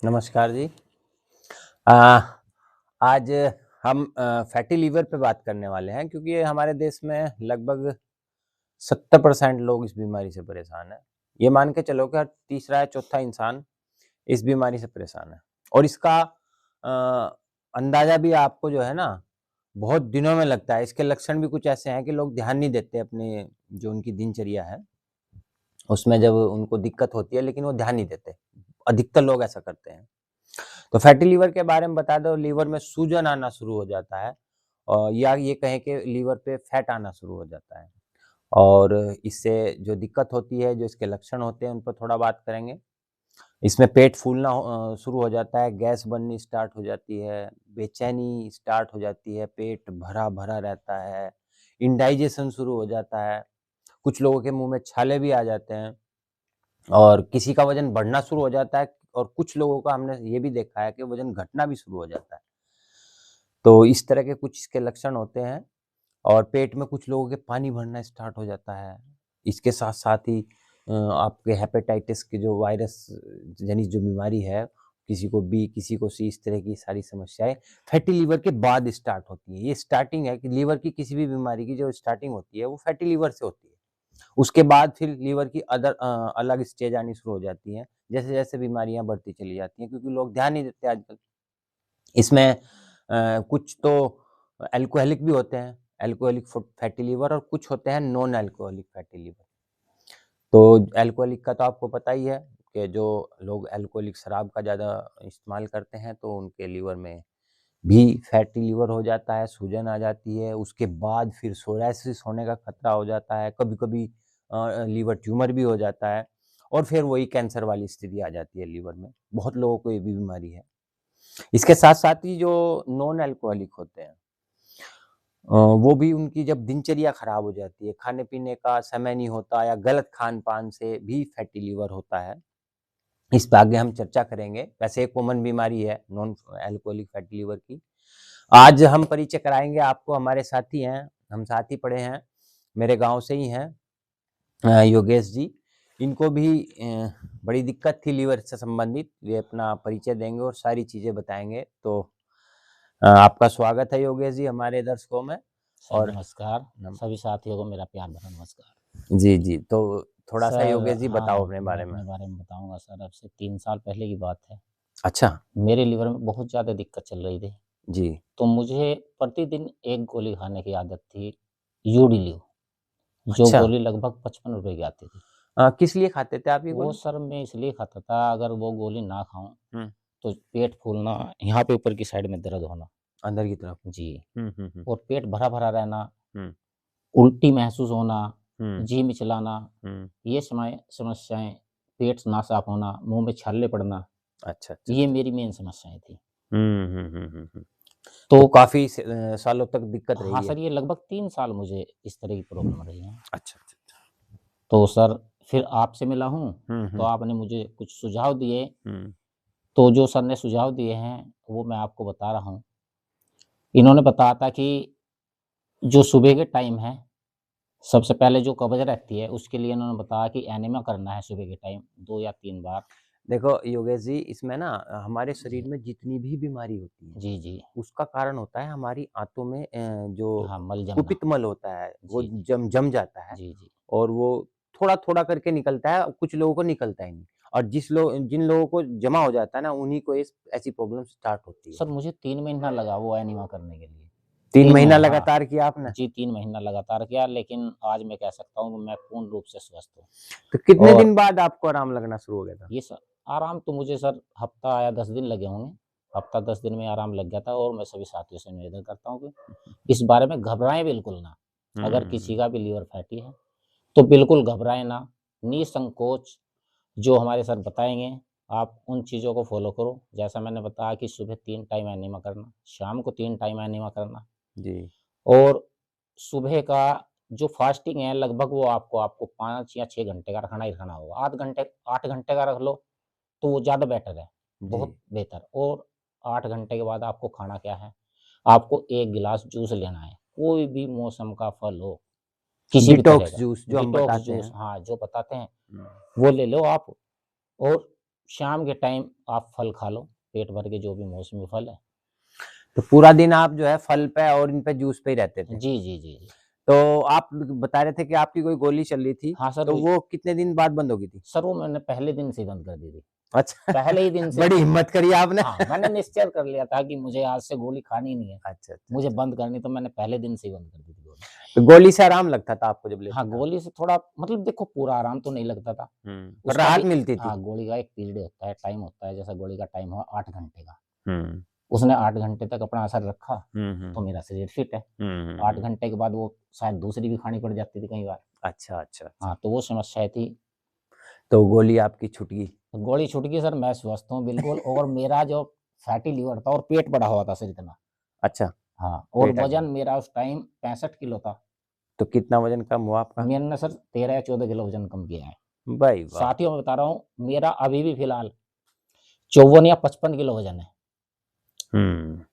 नमस्कार जी। आ, आज हम फैटी लीवर पे बात करने वाले हैं क्योंकि ये हमारे देश में लगभग 70% लोग इस बीमारी से परेशान हैं। ये मान के चलो कि हर तीसरा या चौथा इंसान इस बीमारी से परेशान है और इसका अंदाज़ा भी आपको जो है ना बहुत दिनों में लगता है। इसके लक्षण भी कुछ ऐसे हैं कि लोग ध्यान नहीं देते अपने जो उनकी दिनचर्या है, उसमें जब उनको दिक्कत होती है लेकिन वो ध्यान नहीं देते। अधिकतर लोग ऐसा करते हैं। तो फैटी लीवर के बारे में बता दो, लीवर में सूजन आना शुरू हो जाता है और या ये कहें कि लीवर पे फैट आना शुरू हो जाता है और इससे जो दिक्कत होती है, जो इसके लक्षण होते हैं, उन पर थोड़ा बात करेंगे। इसमें पेट फूलना शुरू हो जाता है, गैस बननी स्टार्ट हो जाती है, बेचैनी स्टार्ट हो जाती है, पेट भरा-भरा रहता है, इंडाइजेशन शुरू हो जाता है, कुछ लोगों के मुँह में छाले भी आ जाते हैं और किसी का वज़न बढ़ना शुरू हो जाता है और कुछ लोगों का हमने ये भी देखा है कि वज़न घटना भी शुरू हो जाता है। तो इस तरह के कुछ इसके लक्षण होते हैं और पेट में कुछ लोगों के पानी भरना स्टार्ट हो जाता है। इसके साथ-साथ ही आपके हेपेटाइटिस की जो वायरस जनित जो बीमारी है, किसी को बी, किसी को सी, इस तरह की सारी समस्याएँ फैटी लीवर के बाद स्टार्ट होती हैं। ये स्टार्टिंग है कि लीवर की किसी भी बीमारी की जो स्टार्टिंग होती है, वो फैटी लीवर से होती है। उसके बाद फिर लीवर की अलग स्टेज आनी शुरू हो जाती हैं, जैसे-जैसे बीमारियाँ बढ़ती चली जाती हैं क्योंकि लोग ध्यान नहीं देते आजकल। इसमें कुछ तो अल्कोहलिक भी होते हैं, अल्कोहलिक फैटी लिवर और कुछ होते हैं नॉन अल्कोहलिक फैटी लिवर। तो अल्कोहलिक का तो आपको पता ही है कि जो लोग अल्कोहलिक शराब का ज़्यादा इस्तेमाल करते हैं, तो उनके लिवर में भी फैटी लिवर हो जाता है, सूजन आ जाती है, उसके बाद फिर सोरायसिस होने का खतरा हो जाता है, कभी-कभी लिवर ट्यूमर भी हो जाता है और फिर वही कैंसर वाली स्थिति आ जाती है लिवर में। बहुत लोगों को ये भी बीमारी है। इसके साथ-साथ ही जो नॉन अल्कोहलिक होते हैं, वो भी उनकी जब दिनचर्या खराब हो जाती है, खाने-पीने का समय नहीं होता या गलत खान-पान से भी फैटी लिवर होता है। इस पे आगे हम चर्चा करेंगे। वैसे एक कॉमन बीमारी है नॉन अल्कोहलिक फैटी लिवर की। आज हम परिचय कराएँगे आपको, हमारे साथी हैं, हम साथ ही पढ़े हैं, मेरे गाँव से ही हैं योगेश जी। इनको भी बड़ी दिक्कत थी लीवर से संबंधित, वे अपना परिचय देंगे और सारी चीज़ें बताएँगे। तो आपका स्वागत है योगेश जी हमारे दर्शकों में सर और नमस्कार, नम सभी साथियों को मेरा प्यार भरा नमस्कार। जी, जी। तो थोड़ा-सा सर योगेश जी बताओ हाँ, अपने मैं बारे में। अपने बारे में बताऊँगा सर। अब से 3 साल पहले की बात है। अच्छा, मेरे लिवर में बहुत ज़्यादा दिक्कत चल रही थी, जी। तो मुझे प्रतिदिन 1 गोली खाने की आदत थी, यूडिलियो, जो अच्छा, गोली लगभग ₹55 की आती थी। किस लिए खाते थे आप ये वो गोली? सर मैं इसलिए खाता था, अगर वो गोली ना खाऊँ, हुँ, तो पेट फूलना, यहाँ पे ऊपर की साइड में दर्द होना। अंदर की तरफ। जी, हुँ, हुँ, हुँ, और पेट भरा-भरा रहना, हुँ, उल्टी महसूस होना, हुँ, जी मिचलाना, हुँ। ये समस्याएँ, पेट ना साफ होना, मुँह में छाले पड़ना, अच्छा, अच्छा, ये अच्छा। मेरी मेन समस्याएँ थी। हुँ, हुँ, हुँ, हुँ, हुँ। तो तो काफ़ी सालों तक दिक्कत हाँ रही है। सर, ये लगभग 3 साल मुझे इस तरह की प्रॉब्लम रही है। अच्छा, अच्छा, अच्छा। तो सर फिर आपसे मिला हूँ, हुँ, तो हुँ, आपने मुझे कुछ सुझाव दिए, हुँ। तो जो सर ने सुझाव दिए हैं, वो मैं आपको बता रहा हूँ। इन्होंने बताया था कि जो सुबह के टाइम है, सबसे पहले जो कब्ज़ रहती है, उसके लिए इन्होंने बताया कि एनेमा करना है सुबह के टाइम 2 या 3 बार। देखो योगेश जी, इसमें ना हमारे शरीर जी, में जितनी भी बीमारी होती है, जी, जी। उसका कारण होता है हमारी आँतों में जो हाँ, मल जमना। कुपित मल होता है, वो जी, जी। जम जम जाता है जी, जी। और वो थोड़ा-थोड़ा करके निकलता है, कुछ लोगों को निकलता ही नहीं और जिन लोगों को जमा हो जाता है ना, उन्हीं को इस ऐसी प्रॉब्लम स्टार्ट होती है। सर मुझे 3 महीना लगा वो एनीमा करने के लिए। 3 3 महीना मही हाँ। लगातार किया आपने? जी, 3 महीना लगातार किया, लेकिन आज मैं कह सकता हूँ कि मैं पूर्ण रूप से स्वस्थ हूँ। तो कितने और दिन बाद आपको आराम लगना शुरू हो गया था? ये स आराम तो मुझे सर हफ़्ता या 10 दिन लगे होंगे। हफ़्ता 10 दिन में आराम लग गया था, और मैं सभी साथियों से निवेदन करता हूँ कि इस बारे में घबराएँ बिल्कुल ना। अगर किसी हुँ, का भी लीवर फैटी है, तो बिल्कुल घबराएँ ना, निसंकोच जो हमारे सर बताएँगे, आप उन चीज़ों को फ़ॉलो करो। जैसा मैंने बताया कि सुबह 3 टाइम एनेमा करना, शाम को 3 टाइम एनेमा करना, जी। और सुबह का जो फ़ास्टिंग है, लगभग वो आपको 5 या 6 घंटे का रखना ही रखना होगा। आध घंटे 8 घंटे का रख लो, तो वो ज़्यादा बेटर है, जी। बहुत बेहतर। और 8 घंटे के बाद आपको खाना क्या है? आपको 1 गिलास जूस लेना है, कोई भी मौसम का फल हो, किसी भी तरह डिटॉक्स का। जूस जो हम डिटॉक्स बताते जूस, हैं। हाँ, जो बताते हैं, हुँ, वो ले लो आप। और शाम के टाइम आप फल खा लो, पेट भर के, जो भी मौसमी फल है। तो पूरा दिन आप जो है फल पे और इन पे जूस पे ही रहते थे। जी, जी, जी, जी। तो आप बता रहे थे कि आपकी कोई गोली चल रही थी, हाँ सर, तो वो कितने दिन बाद बंद हो गई थी? सर वो मैंने पहले दिन से ही बंद कर दी थी। अच्छा पहले ही दिन से बड़ी हिम्मत करी आपने। हाँ, मैंने निश्चय कर लिया था कि मुझे आज से गोली खानी नहीं है, अच्छा, अच्छा, मुझे अच्छा। बंद करनी, तो मैंने पहले दिन से ही बंद कर दी थी गोली। तो गोली से आराम लगता था आपको जब लेते हाँ, थे आप? गोली से थोड़ा मतलब देखो पूरा आराम तो नहीं लगता था। पर उसका राहत भी मिलती थी। हाँ, गोली का एक पीरियड होता है, टाइम होता है, जैसे गोली का टाइम हुआ 8 घंटे का। हुँ, उसने 8 घंटे तक अपना असर रखा, हुँ, तो हुँ, मेरा शरीर फिट है। हुँ, हुँ, 8 हुँ। घंटे के बाद वो शायद दूसरी भी खानी पड़ जाती थी कई बार। अच्छा, अच्छा, हाँ, अच्छा। तो वो समस्या थी। तो गोली आपकी छूट गई। तो गोली छूट गई सर, मैं स्वस्थ हूँ बिल्कुल, और मेरा जो फैटी लिवर था और पेट बढ़ा हुआ था सर इतना। अच्छा, हाँ, और पेट आ वज़न गया। मेरा उस टाइम 65 किलो था। तो कितना वज़न कम हुआ आपका? मैंने सर 13 या 14 किलो वज़न कम किया है। भाई वाह! साथियों मैं बता रहा हूँ, मेरा अभी भी फिलहाल 54 या 55 किलो वज़न है। हुँ,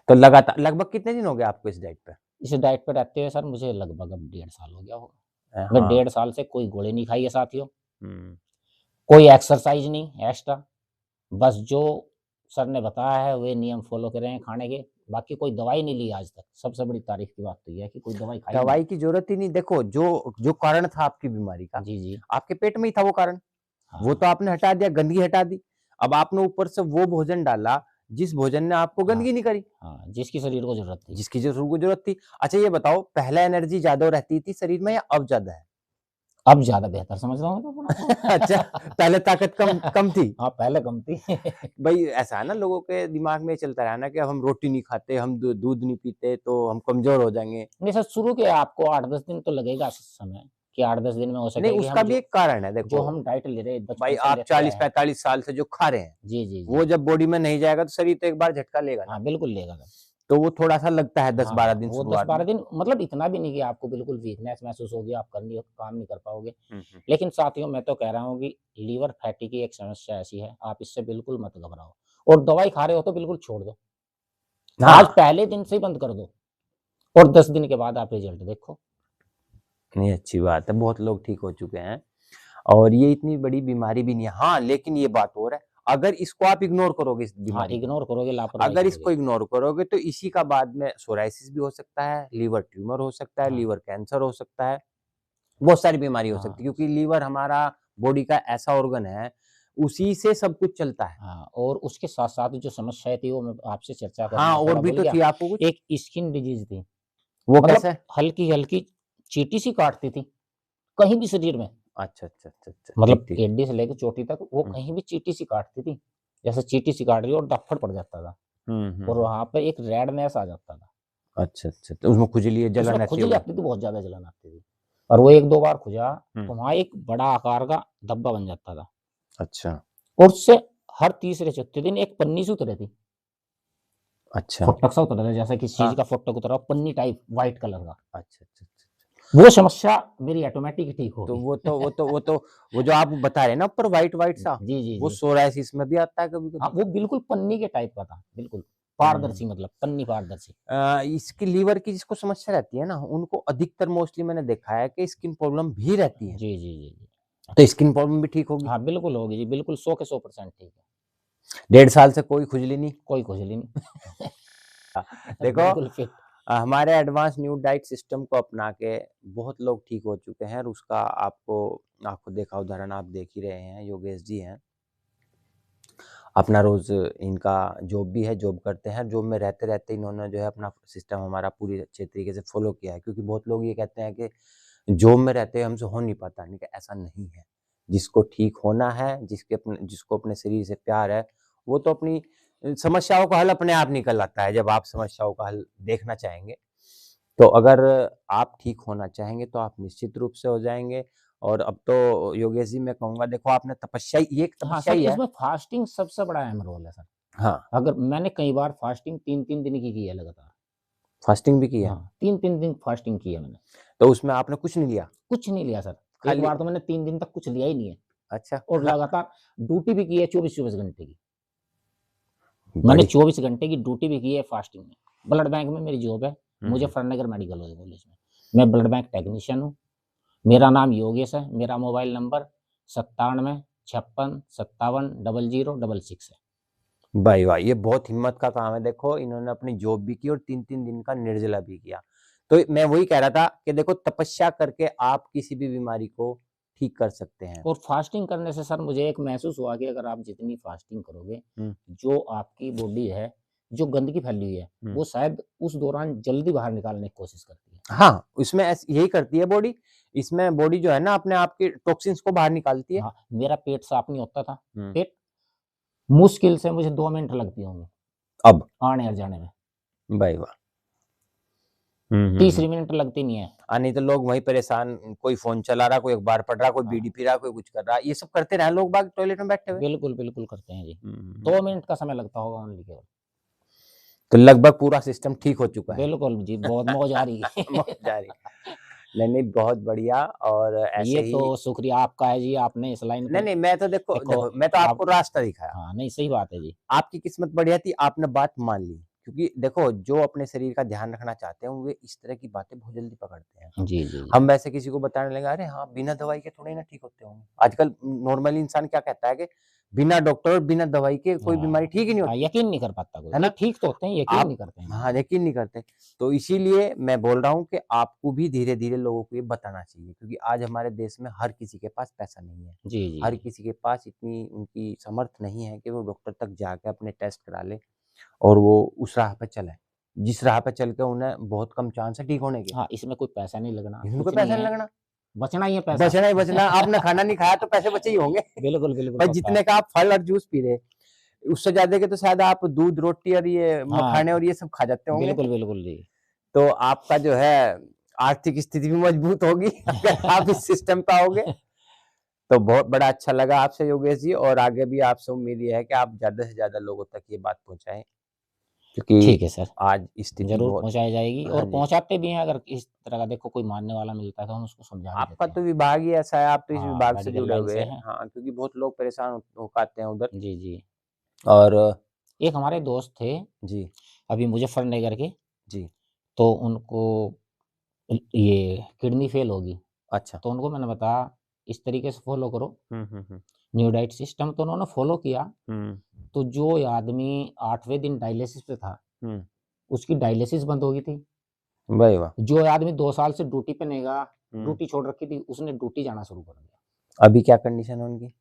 तो लगातार लगभग कितने दिन हो गए आपको इस डाइट पे? इस डाइट पे रहते हुए सर मुझे लगभग अब 1.5 साल हो गया होगा। मैं हाँ। 1.5 साल से कोई गोली नहीं खाई है साथियों, हुँ, कोई एक्सरसाइज़ नहीं एक्स्ट्रा, बस जो सर ने बताया है वे नियम फ़ॉलो करे हैं खाने के, बाकी कोई दवाई नहीं ली आज तक। सबसे बड़ी तारीफ़ की बात तो ये है कि कोई दवाई खाई नहीं। दवाई की ज़रूरत ही नहीं देखो जो जो कारण था आपकी बीमारी का, जी, जी। आपके पेट में ही था वो कारण। वो हाँ, तो आपने हटा दिया, गंदगी हटा दी। अब आपने ऊपर से वो भोजन डाला, जिस भोजन ने आपको हाँ, गंदगी नहीं करी, हाँ, जिसकी शरीर को ज़रूरत थी। जिसकी को ज़रूरत थी। अच्छा ये बताओ पहले एनर्जी ज़्यादा रहती थी शरीर में या अब ज़्यादा है? अब ज़्यादा बेहतर समझ रहा हूँ मैं तो अपने अच्छा, आप को। पहले ताकत कम कम थी। हाँ, पहले कम थी। भई ऐसा है ना लोगों के दिमाग में चलता है ना कि हम रोटी नहीं खाते, हम दूध नहीं पीते तो हम कमज़ोर हो जाएँगे। नहीं सर, शुरू के आपको 8-10 दिन तो लगेगा समय, कि 8-10 दिन में हो नहीं सके कि उसका हम भी एक कारण है जो देखो, हम डाइट ले रहे हैं, भाई बचपन से आप लेते आए हैं। 40-45 साल से जो खा रहे हैं, जी, जी, वो जी। जब बॉडी में नहीं जाएगा तो शरीर तो एक बार झटका लेगा ना। हाँ, बिल्कुल लेगा सर। तो वो थोड़ा-सा लगता है हाँ, 10-12 हाँ, दिन वो शुरुआत 10-12 में। दिन मतलब इतना भी नहीं कि आपको बिल्कुल वीकनेस महसूस होगी, आप कर नहीं काम नहीं कर पाओगे। हुँ, हुँ। लेकिन साथियों मैं तो कह रहा हूँ कि लीवर फैटी की एक समस्या ऐसी है, आप इससे बिल्कुल मत घबराओ, और दवाई खा रहे हो तो बिल्कुल छोड़ दो। आज हाँ, पहले दिन से ही बंद कर दो, और 10 दिन के बाद आप रिज़ल्ट देखो। नहीं अच्छी बात है, बहुत लोग ठीक हो चुके हैं और ये इतनी बड़ी बीमारी भी नहीं है। हाँ, लेकिन ये बात और है, अगर इसको आप इग्नोर करोगे इस हाँ, बीमारी को, इग्नोर करोगे, लापरवाही अगर इसको करोगे। इग्नोर करोगे तो इसी का बाद में सोरायसिस भी हो सकता है, लिवर ट्यूमर हो सकता है, हाँ, लिवर कैंसर हो सकता है, बहुत सारी बीमारी हो सकती हाँ, है क्योंकि लीवर हमारा बॉडी का ऐसा ऑर्गन है, उसी से सब कुछ चलता है। हाँ, और उसके साथ-साथ जो समस्याएँ थी वो मैं आपसे चर्चा हाँ, करना और थोड़ा भी भूल तो गया। थी आपको कुछ? एक स्किन डिज़ीज़ थी, वो मतलब कैसे? हल्की-हल्की चींटी-सी काटती थी, कहीं भी शरीर में। अच्छा, अच्छा, अच्छा, अच्छा, ठीक, मतलब ठीक। एड़ी से लेके चोटी तक वो हुँ, कहीं भी चींटी-सी काटती थी। जैसे चींटी-सी काट रही हो और धप्पड़ पड़ जाता था, हुँ, हुँ, और हुँ। वहाँ पे एक रेडनेस आ जाता था। अच्छा, अच्छा, तो उसमें खुजली है, उसमें जलन ऐसी खुजली होगी। आती थी, बहुत ज़्यादा जलन आती थी। और वो 1-2 बार खुजा, हुँ, तो वहाँ एक बड़ा आकार का धब्बा बन जाता था, अच्छा, और उससे हर तीसरे-चौथे दिन एक पन्नी सी उतरती, अच्छा। फुटक सा उतरा था, जैसे किसी हाँ, चीज़ का फुटक उतरा हो, पन्नी टाइप व्हाइट कलर का। अच्छा, अच्छा, अच्छा, अच्छा। वो समस्या मेरी ऑटोमैटिक ही ठीक हो तो गई। वो जो आप बता रहे हैं ना ऊपर व्हाइट-व्हाइट सा, जी, जी, वो जी। सोरायसिस में भी आता है हाँ, कभी-कभी। वो बिल्कुल पन्नी के टाइप का था, बिल्कुल। हुँ। पारदर्शी मतलब पन्नी पारदर्शी। इसकी लीवर की जिसको समस्या रहती है ना, उनको अधिकतर मोस्टली मैंने देखा है कि स्किन प्रॉब्लम भी रहती है। जी, जी, जी, जी। तो स्किन प्रॉब्लम भी ठीक होगी। हाँ, बिल्कुल होगी जी, बिल्कुल 100 के 100% ठीक है। 1.5 साल से कोई खुजली नहीं। कोई खुजली नहीं। देखो बिल्कुल फिट। हमारे एडवांस न्यू डाइट सिस्टम को अपना के बहुत लोग ठीक हो चुके हैं और उसका आपको आपको देखा उदाहरण आप देख ही रहे हैं, योगेश जी हैं। अपना रोज़ इनका जॉब भी है, जॉब करते हैं। जॉब में रहते-रहते इन्होंने जो है अपना सिस्टम हमारा पूरी अच्छे तरीके से फ़ॉलो किया है क्योंकि बहुत लोग ये कहते हैं कि जॉब में रहते हमसे हो नहीं पाता। मैंने कहा ऐसा नहीं है। जिसको ठीक होना है, जिसको अपने शरीर से प्यार है, वो तो अपनी समस्याओं का हल अपने आप निकल आता है जब आप समस्याओं का हल देखना चाहेंगे। तो अगर आप ठीक होना चाहेंगे तो आप निश्चित रूप से हो जाएँगे और अब तो योगेश जी मैं कहूँगा देखो आपने तपस्या ये एक हाँ तपस्या सर, ही है। इसमें फास्टिंग सबसे बड़ा अहम रोल है सर। हाँ, अगर मैंने कई बार फास्टिंग 3-3 दिन की है लगातार। फास्टिंग भी की है। हाँ, 3-3 दिन फास्टिंग की है मैंने। तो उसमें आपने कुछ नहीं लिया? कुछ नहीं लिया सर। एक खाली बार तो मैंने 3 दिन तक कुछ लिया ही नहीं है, अच्छा और लगातार ड्यूटी भी की है 24-24 घंटे की। मैंने बड़ी 24 घंटे की ड्यूटी भी की है फास्टिंग में। ब्लड बैंक में मेरी जॉब है, हुँ, हुँ। मुज़फ़्फ़रनगर मेडिकल कॉलेज में। मैं ब्लड बैंक टेक्नीशियन हूँ। मेरा नाम योगेश है, मेरा मोबाइल नंबर 97 56 57 00 6 है। भाई वाह! ये बहुत हिम्मत का काम है। देखो इन्होंने अपनी जॉब भी की और 3-3 दिन का निर्जला भी किया। तो मैं वही कह रहा था कि देखो तपस्या करके आप किसी भी बीमारी को ठीक कर सकते हैं। और फास्टिंग करने से सर मुझे एक महसूस हुआ कि अगर आप जितनी फास्टिंग करोगे, हुँ, जो आपकी बॉडी है, जो गंदगी फैली हुई है, हुँ। वो शायद उस दौरान जल्दी बाहर निकालने की कोशिश करती है। हाँ, इसमें यही करती है बॉडी। इसमें बॉडी जो है ना अपने आप के टॉक्सिन्स को बाहर निकालती है। हाँ, मेरा पेट साफ नहीं होता था। हुँ। पेट मुश्किल से मुझे 2 मिनट लगती होंगी अब आने और जाने में। भाई वाह! हुँ, हुँ, तीसरी हुँ। मिनट लगती नहीं है। नहीं तो लोग वहीं परेशान, कोई फ़ोन चला रहा, कोई अखबार पढ़ रहा, कोई बीड़ी हाँ, पी रहा, कोई कुछ कर रहा। ये सब करते रहे लोग बाग टॉयलेट में बैठे हुए। बिल्कुल, बिल्कुल करते हैं जी। हुँ, हुँ, 2 हुँ। मिनट का समय लगता होगा ओनली केवल। तो लगभग पूरा सिस्टम ठीक हो चुका है। बिल्कुल जी, बहुत मौज आ रही है। मौज आ रही। नहीं, नहीं बहुत बढ़िया और ऐसे ये तो ही शुक्रिया आपका है जी, आपने इस लाइन नहीं, पे नहीं मैं तो देखो देखो देखो मैं तो आप आपको रास्ता दिखाया। हाँ, नहीं सही बात है जी। आपकी किस्मत बढ़िया थी, आपने बात मान ली। क्योंकि देखो जो अपने शरीर का ध्यान रखना चाहते हैं, वे इस तरह की बातें बहुत जल्दी पकड़ते हैं। जी, जी, जी। हम वैसे किसी को बताने लगे, अरे हाँ, बिना दवाई के थोड़े ना ठीक होते होंगे। आजकल नॉर्मली इंसान क्या कहता है कि बिना डॉक्टर और बिना दवाई के कोई बीमारी ठीक ही नहीं होती, यकीन नहीं कर पाता कोई। है नहीं ना? ठीक तो होते हैं, यकीन आप नहीं करते हैं जी। हाँ, यकीन नहीं करते। तो इसीलिए मैं बोल रहा हूँ कि आपको भी धीरे-धीरे लोगों को ये बताना चाहिए क्योंकि आज हमारे देश में हर किसी के पास पैसा नहीं है। जी, जी, हर जी। किसी के पास इतनी उनकी समर्थ नहीं है कि वो डॉक्टर तक जाके अपने टेस्ट करा ले और वो उस राह पे चलें। जिस राह पे चल के उन्हें बहुत कम चांस है ठीक होने के। हाँ, इसमें कोई पैसा नहीं लगना, इसमें कोई कुछ नहीं पैसा नहीं है, लगना। बचना ही है पैसा। बचना ही बचना, आपने खाना नहीं खाया तो पैसे बचे ही होंगे। बिल्कुल, बिल्कुल भाई पक्का है। जितने का आप फल और जूस पी रहे, उससे ज़्यादा के तो शायद आप दूध, रोटी और ये हाँ, मखाने और ये सब खा जाते होंगे। बिल्कुल, बिल्कुल जी। तो आपका जो है आर्थिक स्थिति भी मजबूत होगी अगर आप इस सिस्टम पे आओगे। तो बहुत बड़ा अच्छा लगा आपसे योगेश जी और आगे भी आपसे उम्मीद ये है कि आप ज़्यादा से ज़्यादा लोगों तक ये बात पहुँचाएँ क्योंकि ठीक है सर, आज स्थिति ज़रूर बहुत पहुँचाई जाएगी हाँ और जी। पहुँचाते भी हैं अगर इस तरह का देखो कोई मानने वाला मिलता है तो हम उसको समझा भी आपका देते हैं। तो विभाग ही ऐसा है, आप तो इस हाँ, विभाग से मेडिकल जुड़े लाइन हुए से हैं। हैं। हाँ, क्योंकि बहुत लोग परेशान हो पाते हैं उधर जी, जी। और एक हमारे दोस्त थे, जी, अभी मुज़फ़्फ़रनगर के, जी। तो उनको ये किडनी फ़ेल होगी, अच्छा। तो उनको मैंने बताया इस तरीके से फ़ॉलो करो, हुँ, हुँ, हुँ। न्यू डाइट सिस्टम तो उन्होंने फ़ॉलो किया, हुँ, तो जो आदमी 8वें दिन डायलिसिस पे था, हुँ। उसकी डायलिसिस बंद हो गई थी। वाह वाह! जो आदमी 2 साल से ड्यूटी पे नहीं गया, हुँ। ड्यूटी छोड़ रखी थी, उसने ड्यूटी जाना शुरू कर दिया। अभी क्या कंडीशन है उनकी?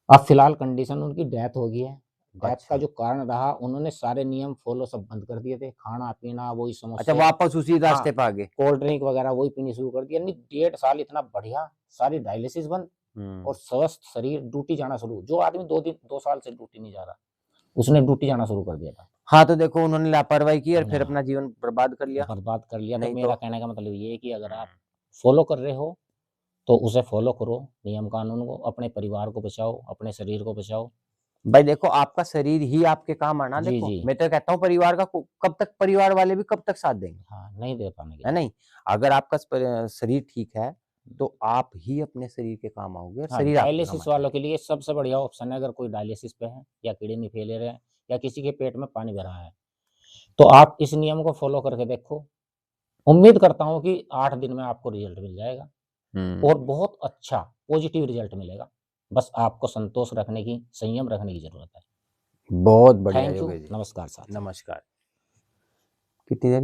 अब फ़िलहाल कंडीशन उनकी डेथ हो गई है। डेथ का अच्छा। जो कारण रहा, उन्होंने सारे नियम फ़ॉलो सब बंद कर दिए थे। खाना-पीना वही अच्छा समोसे वापस उसी हाँ, रास्ते पे आ गए। कोल्ड ड्रिंक वग़ैरह वही पीनी शुरू कर दी। यानी 1.5 साल इतना बढ़िया, सारी डायलिसिस बंद और हुँ। स्वस्थ शरीर, ड्यूटी जाना शुरू। जो आदमी 2 साल से ड्यूटी नहीं जा रहा, उसने ड्यूटी जाना शुरू कर दिया था। हाँ, तो देखो उन्होंने लापरवाही की और फिर हाँ, अपना जीवन बर्बाद कर लिया। बर्बाद कर लिया। तो नहीं तो मेरा कहने का मतलब ये है कि अगर हुँ। आप फ़ॉलो कर रहे हो, तो उसे फ़ॉलो करो, नियम कानून को, अपने परिवार को बचाओ, अपने शरीर को बचाओ। भाई देखो आपका शरीर ही आपके काम आना जी, देखो। जी। मैं तो कहता हूँ परिवार का कब तक परिवार वाले भी कब तक साथ देंगे, हाँ, नहीं दे पाने के है जी। नहीं? अगर आपका शरीर ठीक है, तो आप ही अपने शरीर के काम आओगे और हाँ, शरीर आपके काम आ डायलिसिस वालों जाएगा। के लिए सबसे बढ़िया ऑप्शन है अगर कोई डायलिसिस पे है या किडनी फेलियर है या किसी के पेट में पानी भरा है, तो आप इस नियम को फ़ॉलो करके देखो। उम्मीद करता हूँ कि 8 दिन में आपको रिज़ल्ट मिल जाएगा हुँ। और बहुत अच्छा पॉज़िटिव रिज़ल्ट मिलेगा। बस आपको संतोष रखने की, संयम रखने की ज़रूरत है। बहुत बढ़िया थैंक यू, योगेश जी। नमस्कार साथियों। नमस्कार। कितनी देर